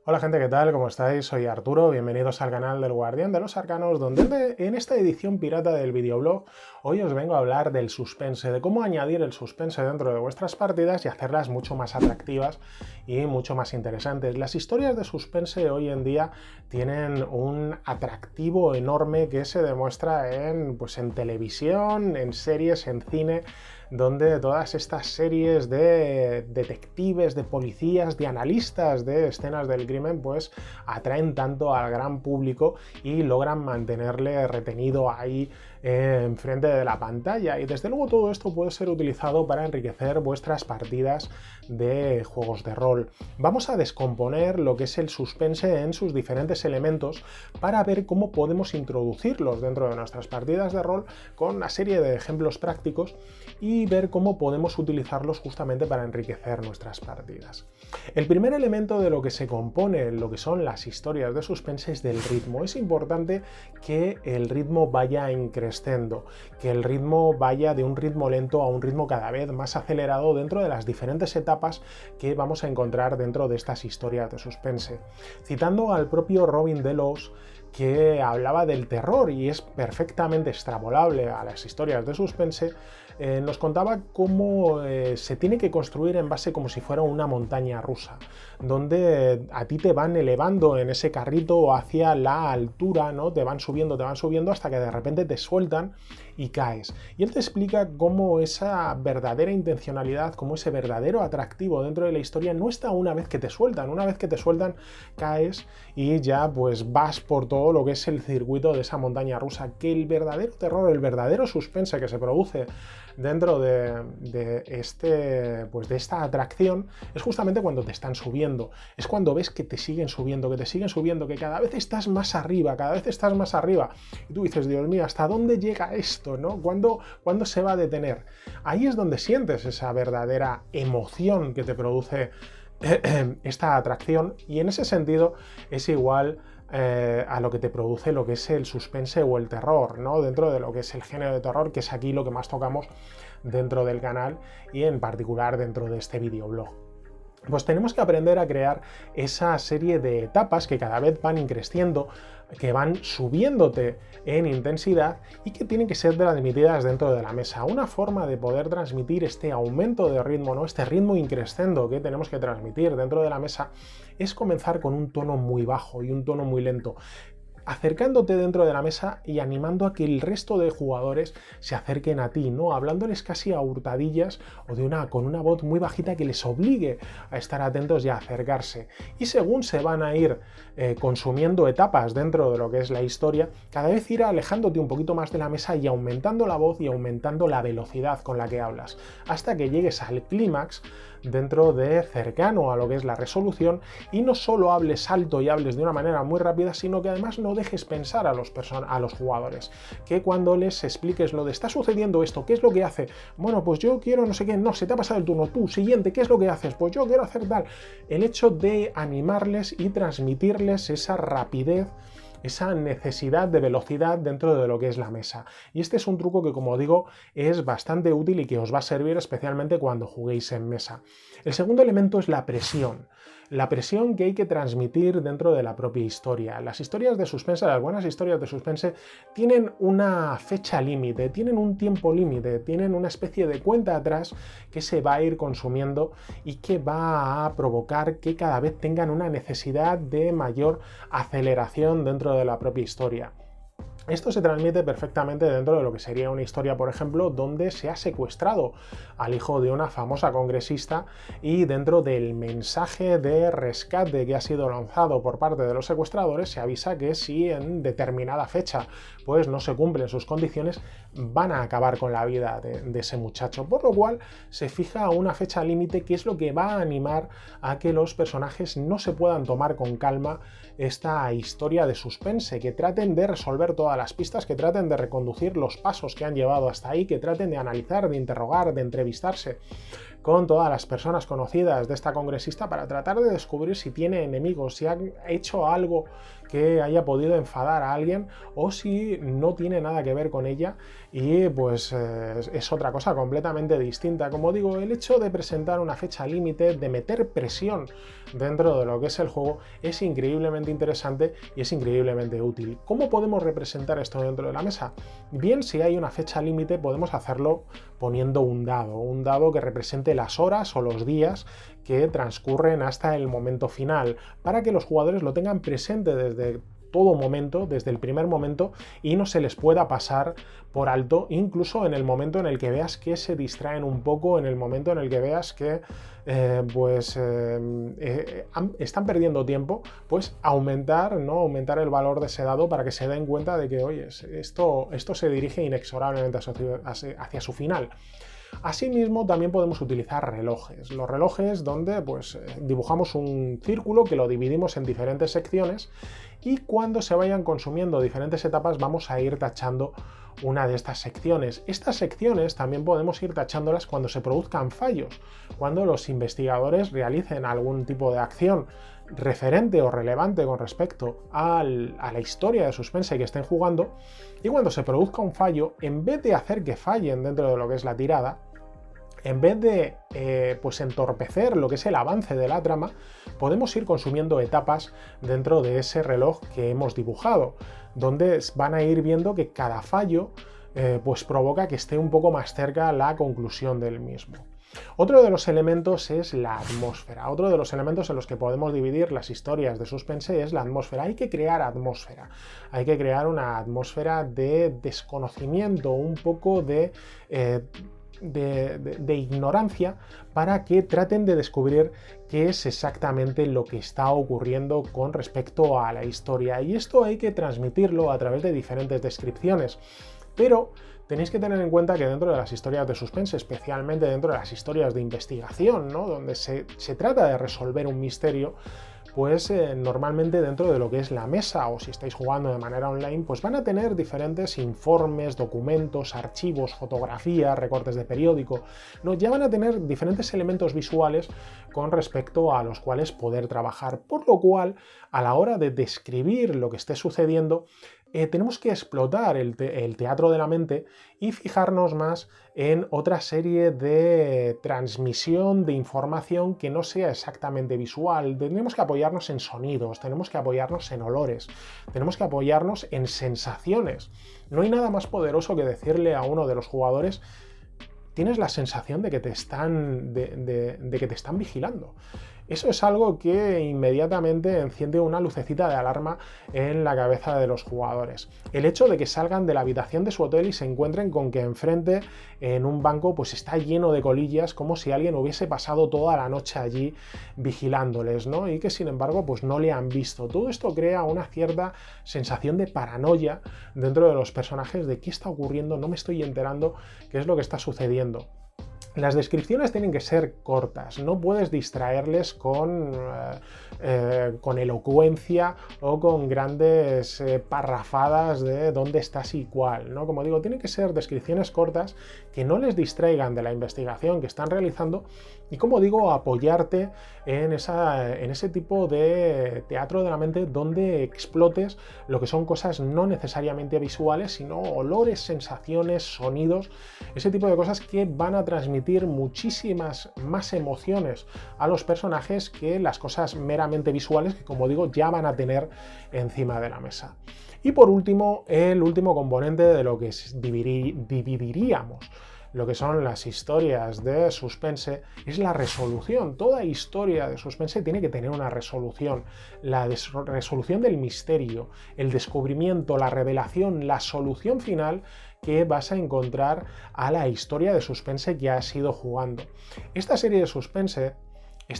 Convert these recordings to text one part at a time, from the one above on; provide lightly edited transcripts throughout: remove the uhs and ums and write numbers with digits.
Hola gente, ¿qué tal? ¿Cómo estáis? Soy Arturo, bienvenidos al canal del Guardián de los Arcanos, donde en esta edición pirata del videoblog hoy os vengo a hablar del suspense, de cómo añadir el suspense dentro de vuestras partidas y hacerlas mucho más atractivas y mucho más interesantes. Las historias de suspense hoy en día tienen un atractivo enorme que se demuestra en televisión, en series, en cine, donde todas estas series de detectives, de policías, de analistas de escenas del crimen, pues atraen tanto al gran público y logran mantenerle retenido ahí enfrente de la pantalla. Y desde luego todo esto puede ser utilizado para enriquecer vuestras partidas de juegos de rol. Vamos a descomponer lo que es el suspense en sus diferentes elementos para ver cómo podemos introducirlos dentro de nuestras partidas de rol con una serie de ejemplos prácticos y ver cómo podemos utilizarlos justamente para enriquecer nuestras partidas. El primer elemento de lo que se compone lo que son las historias de suspense es del ritmo. Es importante que el ritmo vaya en crescendo, que el ritmo vaya de un ritmo lento a un ritmo cada vez más acelerado dentro de las diferentes etapas que vamos a encontrar dentro de estas historias de suspense. Citando al propio Robin Delos, que hablaba del terror y es perfectamente extrapolable a las historias de suspense, nos contaba cómo se tiene que construir en base como si fuera una montaña rusa, donde a ti te van elevando en ese carrito hacia la altura, ¿no? Te van subiendo hasta que de repente te sueltan y caes. Y él te explica cómo esa verdadera intencionalidad, cómo ese verdadero atractivo dentro de la historia no está una vez que te sueltan. Una vez que te sueltan, caes y ya pues vas por todo lo que es el circuito de esa montaña rusa, que el verdadero terror, el verdadero suspense que se produce dentro de esta atracción es justamente cuando te están subiendo, es cuando ves que te siguen subiendo, que cada vez estás más arriba, y tú dices, Dios mío, ¿hasta dónde llega esto? ¿No? ¿Cuándo se va a detener? Ahí es donde sientes esa verdadera emoción que te produce esta atracción, y en ese sentido es igual a lo que te produce lo que es el suspense o el terror, ¿no? Dentro de lo que es el género de terror, que es aquí lo que más tocamos dentro del canal y en particular dentro de este videoblog. Pues tenemos que aprender a crear esa serie de etapas que cada vez van increciendo, que van subiéndote en intensidad y que tienen que ser transmitidas dentro de la mesa. Una forma de poder transmitir este aumento de ritmo, ¿no? Este ritmo increscendo que tenemos que transmitir dentro de la mesa, es comenzar con un tono muy bajo y un tono muy lento, acercándote dentro de la mesa y animando a que el resto de jugadores se acerquen a ti, ¿no? Hablándoles casi a hurtadillas o con una voz muy bajita que les obligue a estar atentos y a acercarse. Y según se van a ir consumiendo etapas dentro de lo que es la historia, cada vez ir alejándote un poquito más de la mesa y aumentando la voz y aumentando la velocidad con la que hablas, hasta que llegues al clímax dentro de cercano a lo que es la resolución, y no solo hables alto y hables de una manera muy rápida, sino que además no dejes pensar a los jugadores, que cuando les expliques lo de está sucediendo esto, ¿qué es lo que hace? Bueno, pues yo quiero no sé qué, no, se te ha pasado el turno, tú, siguiente, ¿qué es lo que haces? Pues yo quiero hacer tal. El hecho de animarles y transmitirles esa rapidez, esa necesidad de velocidad dentro de lo que es la mesa. Y este es un truco que, como digo, es bastante útil y que os va a servir especialmente cuando juguéis en mesa. El segundo elemento es la presión. La presión que hay que transmitir dentro de la propia historia. Las historias de suspense, las buenas historias de suspense, tienen una fecha límite, tienen un tiempo límite, tienen una especie de cuenta atrás que se va a ir consumiendo y que va a provocar que cada vez tengan una necesidad de mayor aceleración dentro de la propia historia. Esto se transmite perfectamente dentro de lo que sería una historia, por ejemplo, donde se ha secuestrado al hijo de una famosa congresista y dentro del mensaje de rescate que ha sido lanzado por parte de los secuestradores se avisa que si en determinada fecha pues no se cumplen sus condiciones, van a acabar con la vida de ese muchacho, por lo cual se fija una fecha límite, que es lo que va a animar a que los personajes no se puedan tomar con calma esta historia de suspense, que traten de resolver todas las pistas, que traten de reconducir los pasos que han llevado hasta ahí, que traten de analizar, de interrogar, de entrevistarse con todas las personas conocidas de esta congresista para tratar de descubrir si tiene enemigos, si ha hecho algo que haya podido enfadar a alguien o si no tiene nada que ver con ella y pues es otra cosa completamente distinta. Como digo, el hecho de presentar una fecha límite, de meter presión dentro de lo que es el juego, es increíblemente interesante y es increíblemente útil. ¿Cómo podemos representar esto dentro de la mesa? Bien, si hay una fecha límite podemos hacerlo poniendo un dado que represente las horas o los días que transcurren hasta el momento final, para que los jugadores lo tengan presente desde todo momento, desde el primer momento, y no se les pueda pasar por alto, incluso en el momento en el que veas que se distraen un poco, en el momento en el que veas que están perdiendo tiempo, pues aumentar el valor de ese dado para que se den cuenta de que, oye, esto se dirige inexorablemente hacia su final. Asimismo, también podemos utilizar relojes. Los relojes donde pues, dibujamos un círculo que lo dividimos en diferentes secciones y cuando se vayan consumiendo diferentes etapas vamos a ir tachando una de estas secciones. Estas secciones también podemos ir tachándolas cuando se produzcan fallos, cuando los investigadores realicen algún tipo de acción referente o relevante con respecto a la historia de suspense que estén jugando, y cuando se produzca un fallo, en vez de hacer que fallen dentro de lo que es la tirada, en vez de pues entorpecer lo que es el avance de la trama, podemos ir consumiendo etapas dentro de ese reloj que hemos dibujado, donde van a ir viendo que cada fallo pues provoca que esté un poco más cerca la conclusión del mismo. Otro de los elementos es la atmósfera. Otro de los elementos en los que podemos dividir las historias de suspense es la atmósfera. Hay que crear atmósfera. Hay que crear una atmósfera de desconocimiento, un poco de ignorancia, para que traten de descubrir qué es exactamente lo que está ocurriendo con respecto a la historia. Y esto hay que transmitirlo a través de diferentes descripciones. Pero tenéis que tener en cuenta que dentro de las historias de suspense, especialmente dentro de las historias de investigación, ¿no?, donde se trata de resolver un misterio, pues normalmente dentro de lo que es la mesa, o si estáis jugando de manera online, pues van a tener diferentes informes, documentos, archivos, fotografías, recortes de periódico, ¿no? Ya van a tener diferentes elementos visuales con respecto a los cuales poder trabajar, por lo cual a la hora de describir lo que esté sucediendo, tenemos que explotar el teatro de la mente y fijarnos más en otra serie de transmisión de información que no sea exactamente visual. Tenemos que apoyarnos en sonidos, tenemos que apoyarnos en olores, tenemos que apoyarnos en sensaciones. No hay nada más poderoso que decirle a uno de los jugadores: tienes la sensación de que te están vigilando. Eso es algo que inmediatamente enciende una lucecita de alarma en la cabeza de los jugadores. El hecho de que salgan de la habitación de su hotel y se encuentren con que enfrente, en un banco, pues está lleno de colillas, como si alguien hubiese pasado toda la noche allí vigilándoles, ¿no? Y que sin embargo pues no le han visto. Todo esto crea una cierta sensación de paranoia dentro de los personajes, de qué está ocurriendo, no me estoy enterando qué es lo que está sucediendo. Las descripciones tienen que ser cortas, no puedes distraerles con elocuencia o con grandes parrafadas de dónde estás y cuál, ¿no? Como digo, tienen que ser descripciones cortas que no les distraigan de la investigación que están realizando y, como digo, apoyarte en ese tipo de teatro de la mente donde explotes lo que son cosas no necesariamente visuales, sino olores, sensaciones, sonidos, ese tipo de cosas que van a transmitir muchísimas más emociones a los personajes que las cosas meramente visuales que, como digo, ya van a tener encima de la mesa. Y por último, el último componente de lo que dividiríamos lo que son las historias de suspense es la resolución. Toda historia de suspense tiene que tener una resolución. La resolución del misterio, el descubrimiento, la revelación, la solución final que vas a encontrar a la historia de suspense que has ido jugando. Esta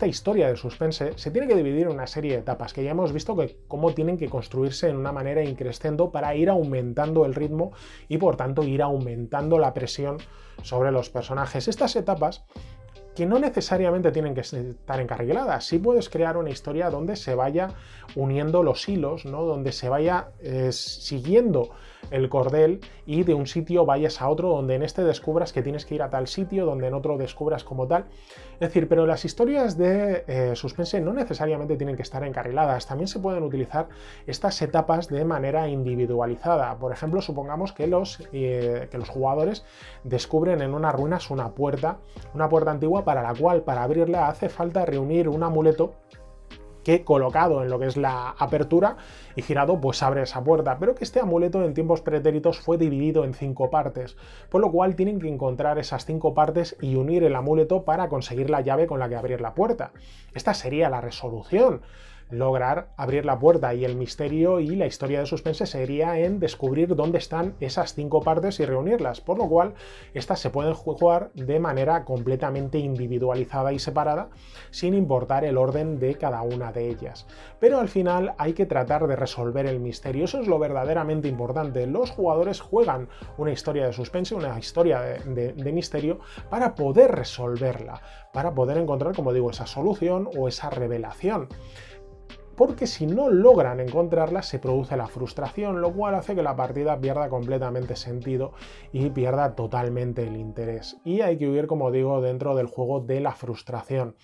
historia de suspense se tiene que dividir en una serie de etapas que ya hemos visto cómo tienen que construirse en una manera increscendo para ir aumentando el ritmo y por tanto ir aumentando la presión sobre los personajes. Estas etapas, que no necesariamente tienen que estar encarriladas, sí puedes crear una historia donde se vaya uniendo los hilos, ¿no?, donde se vaya siguiendo el cordel y de un sitio vayas a otro, donde en este descubras que tienes que ir a tal sitio, donde en otro descubras como tal. Es decir, pero las historias de suspense no necesariamente tienen que estar encarriladas, también se pueden utilizar estas etapas de manera individualizada. Por ejemplo, supongamos que los jugadores descubren en unas ruinas una puerta antigua para la cual, para abrirla, hace falta reunir un amuleto que, colocado en lo que es la apertura y girado, pues abre esa puerta, pero que este amuleto en tiempos pretéritos fue dividido en 5 partes, por lo cual tienen que encontrar esas 5 partes y unir el amuleto para conseguir la llave con la que abrir la puerta. Esta sería la resolución: lograr abrir la puerta, y el misterio y la historia de suspense sería en descubrir dónde están esas 5 partes y reunirlas, por lo cual estas se pueden jugar de manera completamente individualizada y separada, sin importar el orden de cada una de ellas. Pero al final hay que tratar de resolver el misterio, eso es lo verdaderamente importante. Los jugadores juegan una historia de suspense, una historia de misterio, para poder resolverla, para poder encontrar, como digo, esa solución o esa revelación. Porque si no logran encontrarla, se produce la frustración, lo cual hace que la partida pierda completamente sentido y pierda totalmente el interés. Y hay que huir, como digo, dentro del juego de la frustración.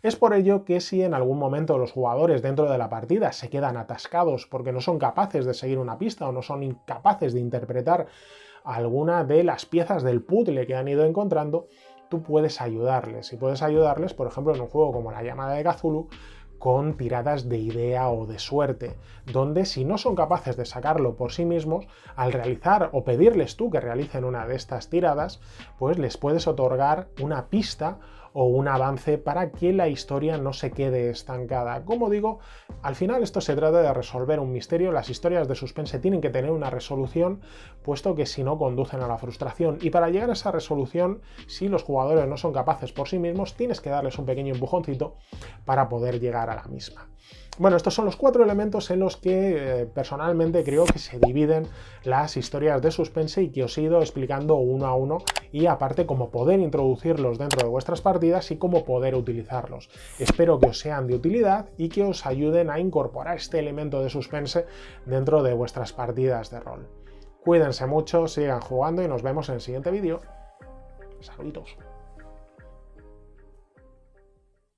Es por ello que si en algún momento los jugadores dentro de la partida se quedan atascados porque no son capaces de seguir una pista o no son incapaces de interpretar alguna de las piezas del puzzle que han ido encontrando, tú puedes ayudarles. Y puedes ayudarles, por ejemplo, en un juego como La Llamada de Cthulhu, con tiradas de idea o de suerte, donde si no son capaces de sacarlo por sí mismos, al realizar o pedirles tú que realicen una de estas tiradas, pues les puedes otorgar una pista o un avance para que la historia no se quede estancada. Como digo, al final esto se trata de resolver un misterio. Las historias de suspense tienen que tener una resolución, puesto que si no conducen a la frustración, y para llegar a esa resolución, si los jugadores no son capaces por sí mismos, tienes que darles un pequeño empujoncito para poder llegar a la misma. Bueno, estos son los 4 elementos en los que personalmente creo que se dividen las historias de suspense y que os he ido explicando uno a uno, y aparte cómo poder introducirlos dentro de vuestras partidas y cómo poder utilizarlos. Espero que os sean de utilidad y que os ayuden a incorporar este elemento de suspense dentro de vuestras partidas de rol. Cuídense mucho, sigan jugando y nos vemos en el siguiente vídeo. Saluditos.